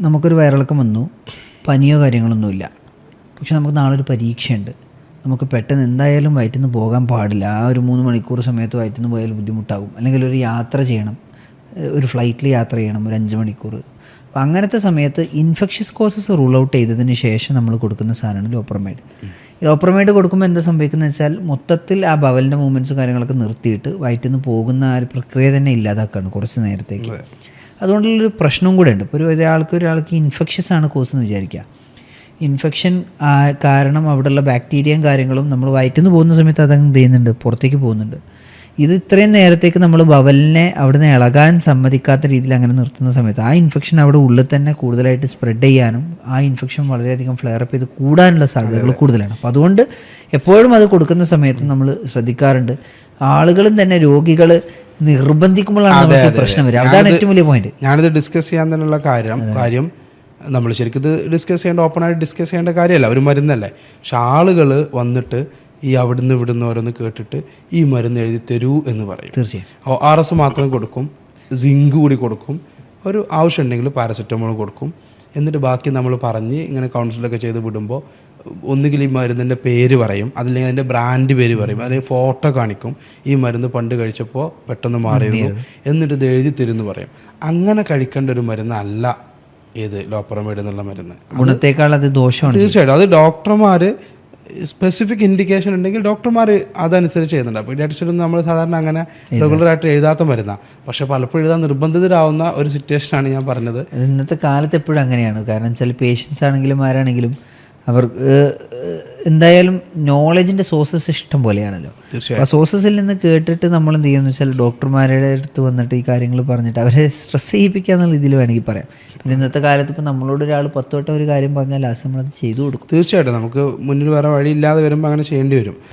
നമുക്കൊരു വയറിളക്കം വന്നു, പനിയോ കാര്യങ്ങളൊന്നുമില്ല, പക്ഷെ നമുക്ക് നാളെ ഒരു പരീക്ഷയുണ്ട്, നമുക്ക് പെട്ടെന്ന് എന്തായാലും വയറ്റിൽ നിന്ന് പോകാൻ പാടില്ല, ആ ഒരു 3 മണിക്കൂർ സമയത്ത് വയറ്റിൽ നിന്ന് പോയാൽ ബുദ്ധിമുട്ടാകും, അല്ലെങ്കിൽ ഒരു യാത്ര ചെയ്യണം, ഒരു ഫ്ലൈറ്റിൽ യാത്ര ചെയ്യണം ഒരു 5 മണിക്കൂർ. അപ്പോൾ അങ്ങനത്തെ സമയത്ത് ഇൻഫെക്ഷ്യസ് കോസസ് റൂൾ ഔട്ട് ചെയ്തതിന് ശേഷം നമ്മൾ കൊടുക്കുന്ന സാധനമാണ് ലോപ്രമൈഡ്. ലോപ്രമൈഡ് കൊടുക്കുമ്പോൾ എന്താ സംഭവിക്കുന്നത് വെച്ചാൽ മൊത്തത്തിൽ ആ ബവലിൻ്റെ മൂവ്മെൻറ്റ്സും കാര്യങ്ങളൊക്കെ നിർത്തിയിട്ട് വയറ്റിൽ നിന്ന് പോകുന്ന ആ ഒരു പ്രക്രിയ തന്നെ ഇല്ലാതാക്കുകയാണ് കുറച്ച് നേരത്തേക്ക്. അതുകൊണ്ടുള്ളൊരു പ്രശ്നവും കൂടെ ഉണ്ട്. ഇപ്പോൾ ഒരാൾക്ക് ഇൻഫെക്ഷ്യസ് ആണ് കോസ് എന്ന് വിചാരിക്കുക. ഇൻഫെക്ഷൻ കാരണം അവിടെയുള്ള ബാക്ടീരിയയും കാര്യങ്ങളും നമ്മൾ വയറ്റിൽ നിന്ന് പോകുന്ന സമയത്ത് അതങ്ങ് ചെയ്യുന്നുണ്ട്, പുറത്തേക്ക് പോകുന്നുണ്ട്. ഇത് ഇത്രയും നേരത്തേക്ക് നമ്മൾ ബവലിനെ അവിടെ നിന്ന് ഇളകാൻ സമ്മതിക്കാത്ത രീതിയിൽ അങ്ങനെ നിർത്തുന്ന സമയത്ത് ആ ഇൻഫെക്ഷൻ അവിടെ ഉള്ളിൽ തന്നെ കൂടുതലായിട്ട് സ്പ്രെഡ് ചെയ്യാനും ആ ഇൻഫെക്ഷൻ വളരെയധികം ഫ്ലെയറപ്പ് ചെയ്ത് കൂടാനുള്ള സാധ്യതകൾ കൂടുതലാണ്. അപ്പോൾ അതുകൊണ്ട് എപ്പോഴും അത് കൊടുക്കുന്ന സമയത്ത് നമ്മൾ ശ്രദ്ധിക്കാറുണ്ട്. ആളുകളും തന്നെ രോഗികൾ നിർബന്ധിക്കുമ്പോഴാണ് നമുക്ക് പ്രശ്നം വരിക. അതാണ് ഏറ്റവും വലിയ പോയിന്റ്. ഞാനിത് ഡിസ്കസ് ചെയ്യാൻ തന്നെയുള്ള കാര്യം നമ്മൾ ശരിക്കും ഇത് ഡിസ്കസ് ചെയ്യേണ്ട, ഓപ്പണായിട്ട് ഡിസ്കസ് ചെയ്യേണ്ട കാര്യമല്ല, ഒരു മരുന്നല്ലേ. പക്ഷെ ആളുകൾ വന്നിട്ട് ഈ അവിടുന്ന് ഇവിടുന്ന് ഓരോന്ന് കേട്ടിട്ട് ഈ മരുന്ന് എഴുതി തരൂ എന്ന് പറയും. തീർച്ചയായും ORS മാത്രം കൊടുക്കും, സിങ്ക് കൂടി കൊടുക്കും, ഒരു ആവശ്യമുണ്ടെങ്കിൽ പാരസെറ്റമോൾ കൊടുക്കും. എന്നിട്ട് ബാക്കി നമ്മൾ പറഞ്ഞ് ഇങ്ങനെ കൗൺസിലൊക്കെ ചെയ്ത് വിടുമ്പോൾ ഒന്നുകിൽ ഈ മരുന്നിൻ്റെ പേര് പറയും, അതില്ലെങ്കിൽ അതിൻ്റെ ബ്രാൻഡ് പേര് പറയും, അല്ലെങ്കിൽ ഫോട്ടോ കാണിക്കും, ഈ മരുന്ന് പണ്ട് കഴിച്ചപ്പോൾ പെട്ടെന്ന് മാറിയിരുന്നു, എന്നിട്ട് ഇത് എഴുതി തരുമെന്ന് പറയും. അങ്ങനെ കഴിക്കേണ്ട ഒരു മരുന്നല്ല ഏത് ലോപ്രമൈഡ് എന്നുള്ള മരുന്ന്. ഗുണത്തേക്കാൾ അത് ദോഷമാണ്. തീർച്ചയായിട്ടും അത് ഡോക്ടർമാർ സ്പെസിഫിക് ഇൻഡിക്കേഷൻ ഉണ്ടെങ്കിൽ ഡോക്ടർമാർ അതനുസരിച്ച് ചെയ്യുന്നുണ്ട്. അപ്പോൾ പീഡിയാട്രിഷ്യൻ നമ്മൾ സാധാരണ അങ്ങനെ റെഗുലറായിട്ട് എഴുതാത്ത മരുന്നാണ്, പക്ഷേ പലപ്പോഴും എഴുതാൻ നിർബന്ധിതരാവുന്ന ഒരു സിറ്റുവേഷനാണ് ഞാൻ പറഞ്ഞത്. ഇന്നത്തെ കാലത്ത് എപ്പോഴും അങ്ങനെയാണ്. കാരണം ചില പേഷ്യൻസ് ആണെങ്കിലും ആരാണെങ്കിലും അവർക്ക് എന്തായാലും നോളജിൻ്റെ സോഴ്സസ് ഇഷ്ടം പോലെയാണല്ലോ. ആ സോഴ്സസിൽ നിന്ന് കേട്ടിട്ട് നമ്മൾ എന്ത് ചെയ്യുമെന്ന് വെച്ചാൽ ഡോക്ടർമാരുടെ അടുത്ത് വന്നിട്ട് ഈ കാര്യങ്ങൾ പറഞ്ഞിട്ട് അവരെ സ്ട്രെസ് ചെയ്യിപ്പിക്കുക എന്നുള്ള രീതിയിൽ വേണമെങ്കിൽ പറയാം. പിന്നെ ഇന്നത്തെ കാലത്ത് ഇപ്പോൾ നമ്മളോട് ഒരാൾ 10 വട്ടം ഒരു കാര്യം പറഞ്ഞാൽ ലാസ്റ്റ് നമ്മളത് ചെയ്തു കൊടുക്കും. തീർച്ചയായിട്ടും നമുക്ക് മുന്നിൽ വേറെ വഴിയില്ലാതെ വരുമ്പോൾ അങ്ങനെ ചെയ്യേണ്ടി വരും.